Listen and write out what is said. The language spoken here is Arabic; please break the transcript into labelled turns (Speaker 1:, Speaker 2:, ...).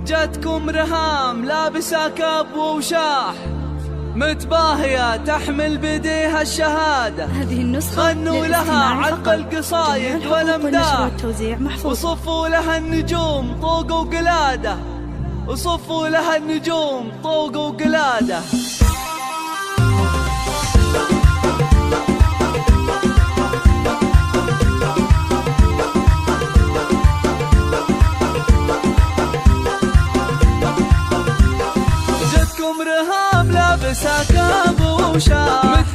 Speaker 1: جتكم رهام لابسة كاب ووشاح، متباهية تحمل بديها الشهادة.
Speaker 2: هذه النسخة
Speaker 1: غنوا لها عرق القصايد والامداح، وصفوا لها النجوم طوق وقلادة، وصفوا لها النجوم طوق وقلادة. جتكم رهام لابسة كاب ووشاح،